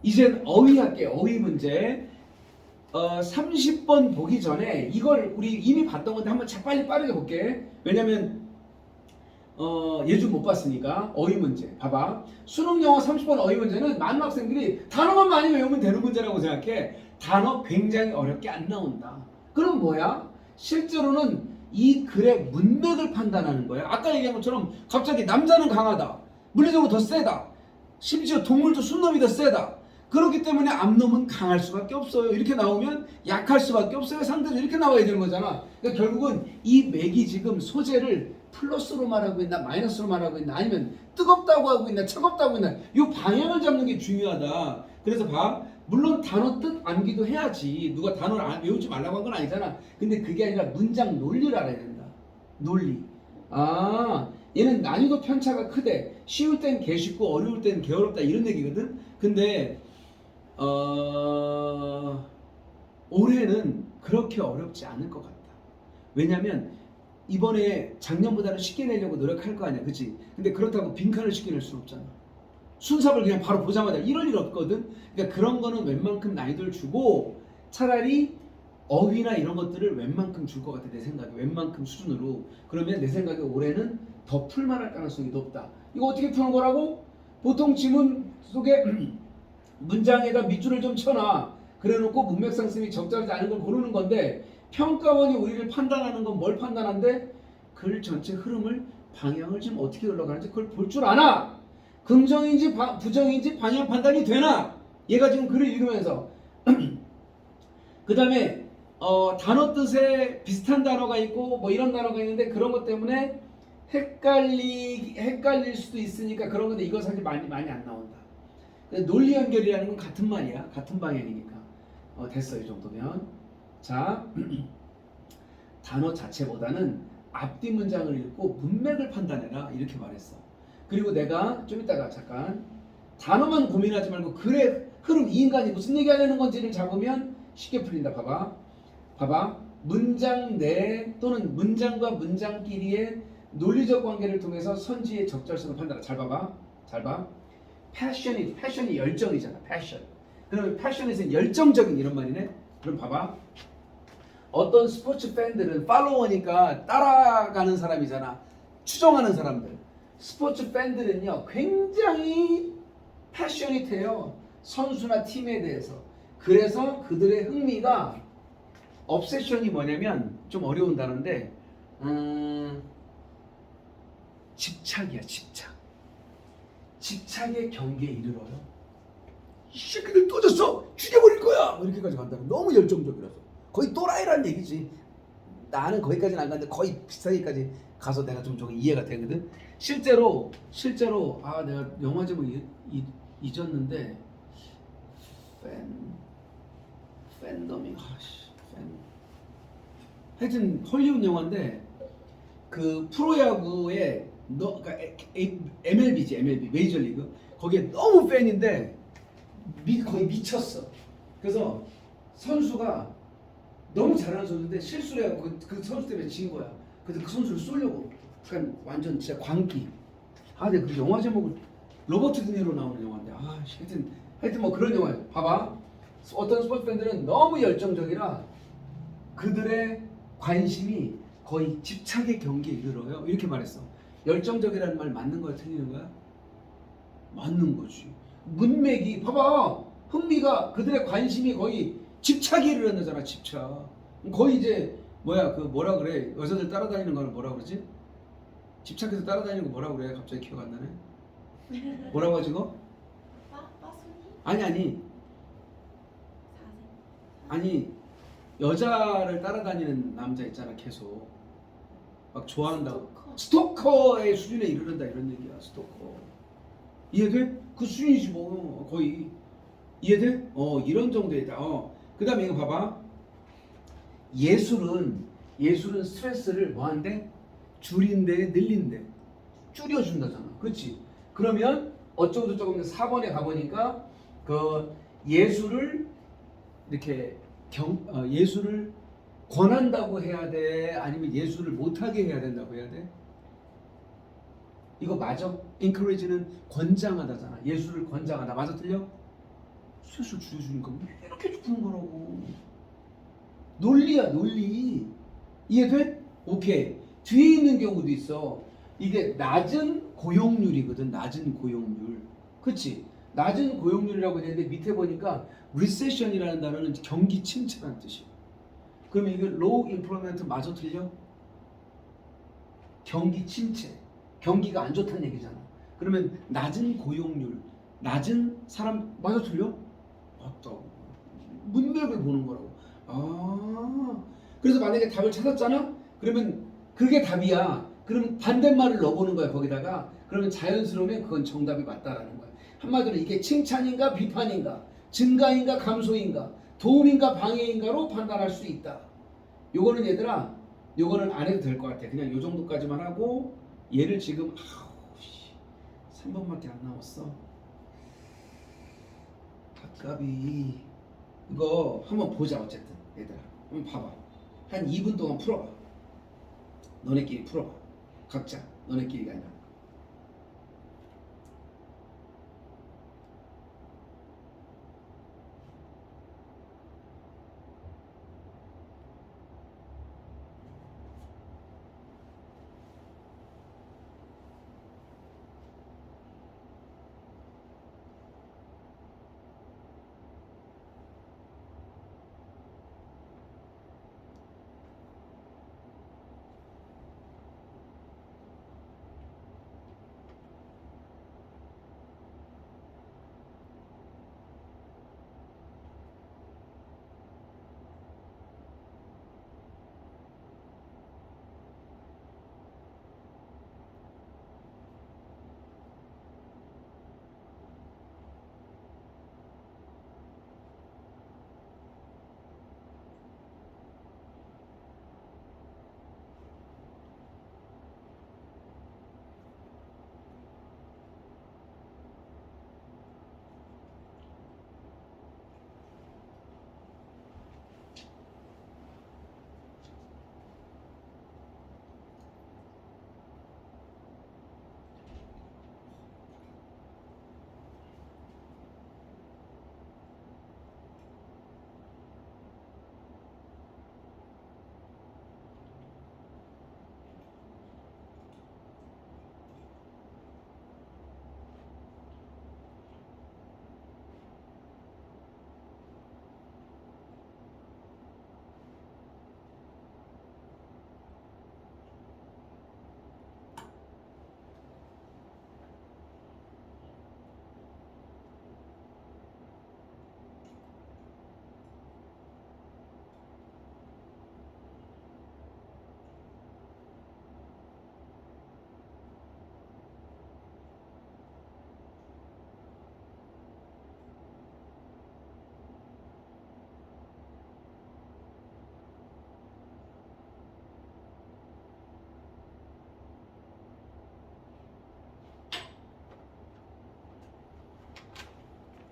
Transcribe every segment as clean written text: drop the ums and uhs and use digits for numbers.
이젠 어휘 할게요. 어휘 문제. 30번 보기 전에 이걸 우리 이미 봤던 건데 한번 빨리 빠르게 볼게. 왜냐면 예주 못 봤으니까. 어휘 문제 봐봐. 수능 영어 30번 어휘 문제는 많은 학생들이 단어만 많이 외우면 되는 문제라고 생각해. 단어 굉장히 어렵게 안 나온다. 그럼 뭐야? 실제로는 이 글의 문맥을 판단하는 거야. 아까 얘기한 것처럼 갑자기 남자는 강하다, 물리적으로 더 세다, 심지어 동물도 순놈이 더 세다. 그렇기 때문에 암놈은 강할 수밖에 없어요. 이렇게 나오면 약할 수밖에 없어요. 상대도 이렇게 나와야 되는 거잖아. 그러니까 결국은 이 맥이 지금 소재를 플러스로 말하고 있나 마이너스로 말하고 있나 아니면 뜨겁다고 하고 있나 차갑다고 있나 이 방향을 잡는 게 중요하다. 그래서 봐. 물론 단어 뜻 암기도 해야지. 누가 단어를 외우지 말라고 한 건 아니잖아. 근데 그게 아니라 문장 논리를 알아야 된다. 논리. 아, 얘는 난이도 편차가 크대. 쉬울 땐 개 쉽고 어려울 땐 개 어렵다 이런 얘기거든. 근데 올해는 그렇게 어렵지 않을 것 같다. 왜냐면 이번에 작년보다는 쉽게 내려고 노력할 거 아니야, 그치? 근데 그렇다고 빈칸을 쉽게 낼 수는 없잖아. 순서를 그냥 바로 보자마자 이럴 일 없거든. 그러니까 그런 거는 웬만큼 난이도를 주고 차라리 어휘나 이런 것들을 웬만큼 줄 것 같아, 내 생각에. 웬만큼 수준으로. 그러면 내 생각에 올해는 더 풀만할 가능성이 높다. 이거 어떻게 푸는 거라고? 보통 지문 속에 문장에다 밑줄을 좀 쳐놔. 그래놓고 문맥상승이 적절하지 않은 걸 고르는 건데, 평가원이 우리를 판단하는 건 뭘 판단한대? 글 전체 흐름을, 방향을 지금 어떻게 흘러가는지 그걸 볼 줄 아나? 긍정인지 부정인지 방향 판단이 되나? 얘가 지금 글을 읽으면서 그 다음에 단어 뜻에 비슷한 단어가 있고 뭐 이런 단어가 있는데 그런 것 때문에 헷갈릴 수도 있으니까 그런 건데 이거 사실 많이 안 나온다. 논리 연결이라는 건 같은 말이야. 같은 방향이니까. 됐어, 이 정도면. 자, 단어 자체보다는 앞뒤 문장을 읽고 문맥을 판단해라 이렇게 말했어. 그리고 내가 좀 이따가 잠깐 단어만 고민하지 말고 글의 흐름, 이 인간이 무슨 얘기하려는 건지를 잡으면 쉽게 풀린다. 봐봐. 문장 내 또는 문장과 문장끼리의 논리적 관계를 통해서 선지의 적절성을 판단하라. 잘 봐. 패션이 열정이잖아. 패션. 그러면 패션에서는 열정적인 이런 말이네. 그럼 봐봐. 어떤 스포츠 팬들은 팔로워니까 따라가는 사람이잖아. 추종하는 사람들. 스포츠 팬들은요 굉장히 패셔닛해요. 선수나 팀에 대해서. 그래서 그들의 흥미가, obsession이 뭐냐면 좀 어려운 단어인데 집착이야. 집착의 경계에 이르러요. 이 새끼들 또 졌어, 죽여버릴 거야, 이렇게까지 간다면 너무 열정적이라서. 거의 또라이라는 얘기지. 나는 거기까지는 안 갔는데 거의 비슷하게까지 가서 내가 좀 저기 이해가 되거든. 실제로 내가 영화 제목 잊었는데 팬덤이 하여튼 헐리우드 영화인데 그 프로야구의 그러니까 MLB지, MLB 메이저리그. 거기에 너무 팬인데 거의 미쳤어. 그래서 선수가 너무 잘하는 선수인데 실수를 해갖고 그 선수 때문에 진 거야. 그래서 그 선수를 쏘려고 약간 완전 진짜 광기. 근데 그 영화 제목은 로버트 드니로 나오는 영화인데 하여튼 뭐 그런 영화야. 봐봐. 어떤 스포츠 팬들은 너무 열정적이라 그들의 관심이 거의 집착의 경계에 이르러요. 이렇게 말했어. 열정적이라는 말 맞는 거야, 틀리는 거야? 맞는 거지. 문맥이 봐봐. 흥미가, 그들의 관심이 거의 집착에 이르렀잖아. 집착. 거의 이제 뭐라 그래? 여자들 따라다니는 거는 뭐라 그러지? 집착해서 따라다니는 거 뭐라 그래? 갑자기 기억 안 나네. 뭐라고 하지 거? 빠순이? 아니 여자를 따라다니는 남자 있잖아. 계속 막 좋아한다고. 스토커의 수준에 이르른다 이런 얘기야. 스토커. 이해돼? 그 수준이지 뭐. 거의. 이해돼? 이런 정도이다. 그 다음에 이거 봐봐. 예술은 스트레스를 뭐한대? 줄인대, 늘린대. 줄여준다잖아. 그렇지? 그러면 어쩌고저쩌고 4번에 가보니까 그 예술을 이렇게 예술을 권한다고 해야 돼? 아니면 예술을 못하게 해야 된다고 해야 돼? 이거 맞아? encourage는 권장하다잖아. 예술을 권장하다. 맞아, 틀려? 스트레스를 줄여주니까 왜 이렇게 푸는 거라고. 논리야, 논리. 이해돼? 오케이. 뒤에 있는 경우도 있어. 이게 낮은 고용률이거든. 낮은 고용률. 그치? 낮은 고용률이라고 되는데 밑에 보니까 recession이라는 단어는 경기 침체라는 뜻이야. 그러면 이게 low employment 마저 틀려? 경기 침체. 경기가 안 좋다는 얘기잖아. 그러면 낮은 고용률, 낮은 사람 마저 틀려? 맞다. 문맥을 보는 거라고. 아, 그래서 만약에 답을 찾았잖아? 그러면 그게 답이야. 그러면 반대말을 넣어보는 거야 거기다가. 그러면 자연스러우면 그건 정답이 맞다라는 거야. 한마디로 이게 칭찬인가 비판인가, 증가인가 감소인가, 도움인가 방해인가로 판단할 수 있다. 요거는 얘들아, 요거는 안 해도 될 것 같아. 그냥 요 정도까지만 하고 얘를 지금 3번밖에 안 나왔어. 아깝이. 이거 한번 보자. 어쨌든 얘들아 한번 봐봐. 한 2분 동안 풀어봐. 너네끼리 풀어봐. 각자. 너네끼리가 아니라.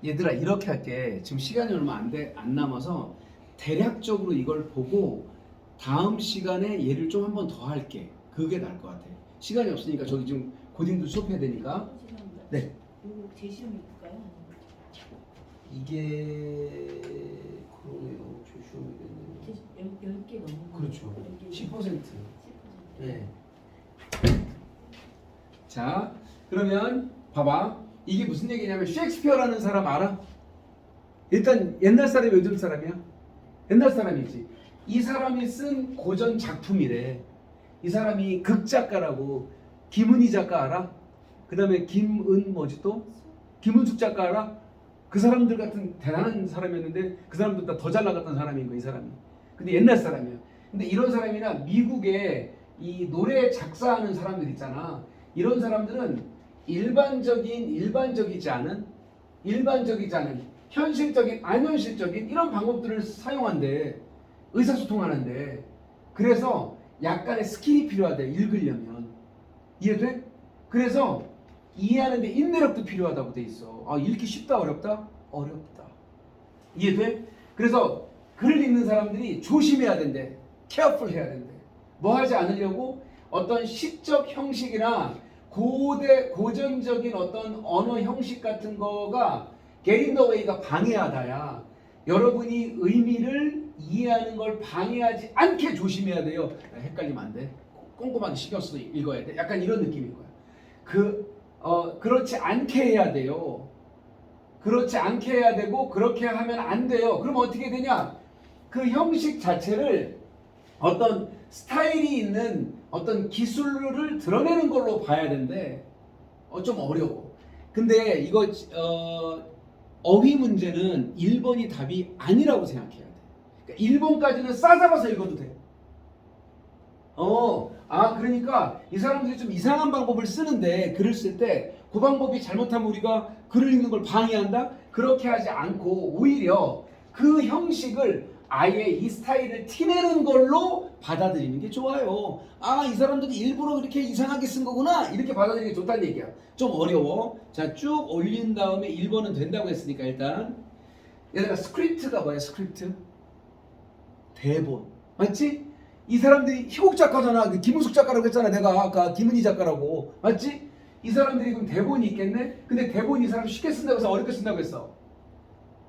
얘들아 이렇게 할게. 지금 시간이 얼마 안 남아서 대략적으로 이걸 보고 다음 시간에 얘를 좀 한 번 더 할게. 그게 나을 것 같아. 시간이 없으니까 저기 지금 고딩도 수업해야 되니까. 죄송합니다. 네. 이거 제시험이 볼까요? 이게 그러네요. 조시험이겠네요. 10개 넘는 그렇죠. 10%. 네. 자, 그러면 봐봐. 이게 무슨 얘기냐면 셰익스피어라는 사람 알아? 일단 옛날 사람이 요즘 사람이야? 옛날 사람이지. 이 사람이 쓴 고전 작품이래. 이 사람이 극작가라고. 김은희 작가 알아? 그 다음에 김은 뭐지 또? 김은숙 작가 알아? 그 사람들 같은 대단한 사람이었는데 그 사람보다 더 잘 나갔던 사람인 거야 이 사람이. 근데 옛날 사람이야. 근데 이런 사람이나 미국에 이 노래 작사하는 사람들 있잖아. 이런 사람들은 일반적이지 않은 현실적인 안현실적인 이런 방법들을 사용한대. 의사소통하는데. 그래서 약간의 스킬이 필요하대. 읽으려면. 이해돼? 그래서 이해하는데 인내력도 필요하다고 돼 있어. 아, 읽기 쉽다 어렵다? 어렵다. 이해돼? 그래서 글을 읽는 사람들이 조심해야 된대. careful 해야 된대. 뭐 하지 않으려고? 어떤 시적 형식이나 고전적인 어떤 언어 형식 같은 거가 get in the way가 방해하다야. 여러분이 의미를 이해하는 걸 방해하지 않게 조심해야 돼요. 헷갈리면 안 돼. 꼼꼼하게 신경 써서 읽어야 돼. 약간 이런 느낌인 거야. 그렇지 않게 해야 돼요. 그렇지 않게 해야 되고 그렇게 하면 안 돼요. 그럼 어떻게 되냐? 그 형식 자체를 어떤 스타일이 있는 어떤 기술을 드러내는 걸로 봐야 되는데 좀 어려워. 근데 이거 어휘 문제는 1번이 답이 아니라고 생각해야 돼. 그러니까 1번까지는 싸잡아서 읽어도 돼. 그러니까 이 사람들이 좀 이상한 방법을 쓰는데 글을 쓸 때 그 방법이 잘못하면 우리가 글을 읽는 걸 방해한다? 그렇게 하지 않고 오히려 그 형식을 아예 이 스타일을 티내는 걸로 받아들이는 게 좋아요. 이 사람들이 일부러 그렇게 이상하게 쓴 거구나. 이렇게 받아들이는 게 좋다는 얘기야. 좀 어려워. 자, 쭉 올린 다음에 1번은 된다고 했으니까 일단 얘들아 스크립트가 뭐야? 스크립트? 대본. 맞지? 이 사람들이 희곡 작가잖아. 김은숙 작가라고 했잖아. 내가 아까 김은희 작가라고. 맞지? 이 사람들이 그럼 대본이 있겠네? 근데 대본 이 사람 쉽게 쓴다고 해서 어렵게 쓴다고 했어.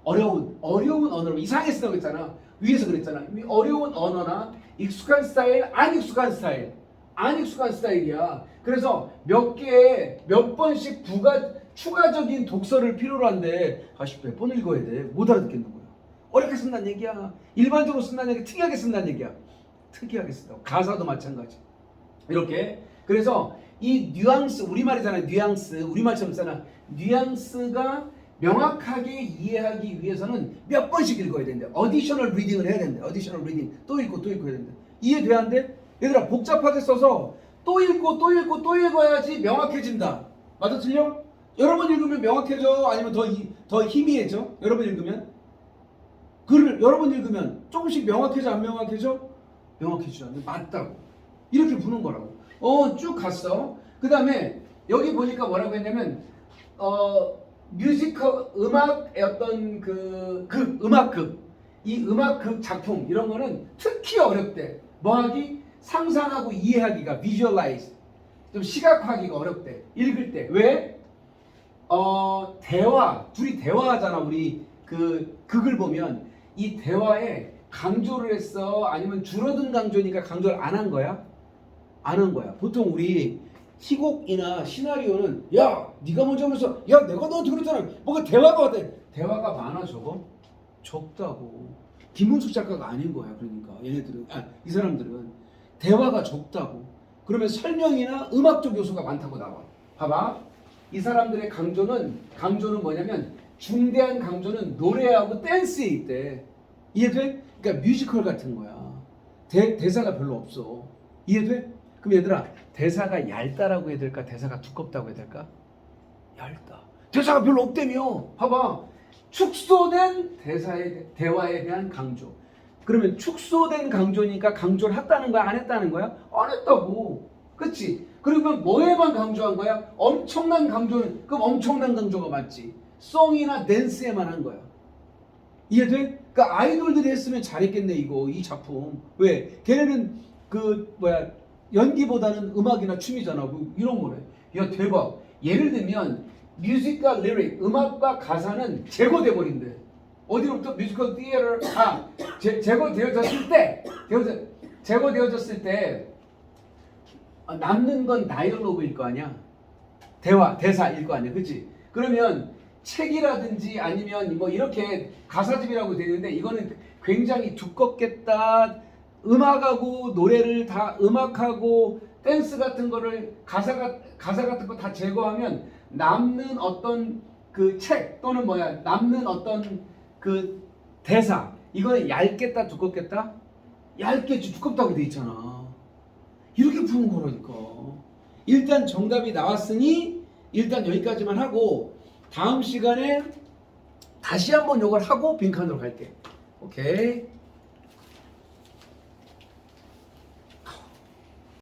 어려운 언어로 이상하게 쓴다고 했잖아. 위에서 그랬잖아. 어려운 언어나 익숙한 스타일, 안 익숙한 스타일이야. 그래서 몇 번씩 추가적인 독서를 필요로 한데 몇 번 읽어야 돼. 못 알아듣겠는 거야. 어렵게 쓴다는 얘기야. 일반적으로 쓴다는 얘기, 특이하게 쓴다는 얘기야. 특이하게 쓴다고. 가사도 마찬가지. 이렇게. 그래서 이 뉘앙스, 우리말이잖아요. 뉘앙스. 우리말처럼 쓰잖아. 뉘앙스가 명확하게 이해하기 위해서는 몇 번씩 읽어야 된대. 어디셔널 리딩을 해야 된대. 어디셔널 리딩. 또 읽고 해야 된대. 이해돼 안 돼? 얘들아 복잡하게 써서 또 읽고 또 읽어야지 명확해진다. 맞아 틀려? 여러 번 읽으면 명확해져? 아니면 더 희미해져? 여러 번 읽으면? 글을 여러 번 읽으면 조금씩 명확해져 안 명확해져? 명확해지지 않는 맞다고. 이렇게 부는 거라고. 쭉 갔어. 그 다음에 여기 보니까 뭐라고 했냐면 뮤지컬 음악의 어떤 음악극 이 음악극 작품 이런 거는 특히 어렵대. 뭐하기? 상상하고 이해하기가 visualize 좀 시각화하기가 어렵대. 읽을 때. 왜? 둘이 대화하잖아. 우리 극을 보면 이 대화에 강조를 했어? 아니면 줄어든 강조니까 강조를 안 한 거야? 안 한 거야. 보통 우리 희곡이나 시나리오는 야 네가 먼저 그랬어. 야 내가 너한테 그랬잖아. 뭐가 대화가 어때? 대화가 많아 적어? 적다고. 김은숙 작가가 아닌 거야. 그러니까 얘네들은 이 사람들은 대화가 적다고. 그러면 설명이나 음악적 요소가 많다고 나와. 봐봐. 이 사람들의 강조는 뭐냐면 중대한 강조는 노래하고 댄스에 있대. 이해돼? 그러니까 뮤지컬 같은 거야. 대사가 별로 없어. 이해돼? 그럼 얘들아 대사가 얇다라고 해야 될까? 대사가 두껍다고 해야 될까? 얇다. 대사가 별로 없다며. 봐봐. 축소된 대화에 대한 강조. 그러면 축소된 강조니까 강조를 했다는 거야? 안 했다는 거야? 안 했다고. 그치? 그러면 뭐에만 강조한 거야? 엄청난 강조는 그럼 엄청난 강조가 맞지. 송이나 댄스에만 한 거야. 이해돼? 그러니까 아이돌들이 했으면 잘했겠네 이거 이 작품. 왜? 걔네는 연기보다는 음악이나 춤이잖아. 이런 거네. 야 대박. 예를 들면 뮤직과 리릭, 음악과 가사는 제거돼 버린대. 어디로부터? 뮤지컬 티에터 제거되어졌을 때 남는 건 다이얼로그일 거 아니야. 대사일 거 아니야. 그치? 그러면 책이라든지 아니면 뭐 이렇게 가사집이라고 되어 있는데 이거는 굉장히 두껍겠다. 음악하고 노래를 다 음악하고 댄스 같은 거를 가사 같은 거 다 제거하면 남는 어떤 책 또는 남는 어떤 대사 이거는 얇겠다 두껍겠다? 얇겠지. 두껍다고 돼 있잖아. 이렇게 푸는 거라니까. 일단 정답이 나왔으니 일단 여기까지만 하고 다음 시간에 다시 한번 이걸 하고 빈칸으로 갈게. 오케이.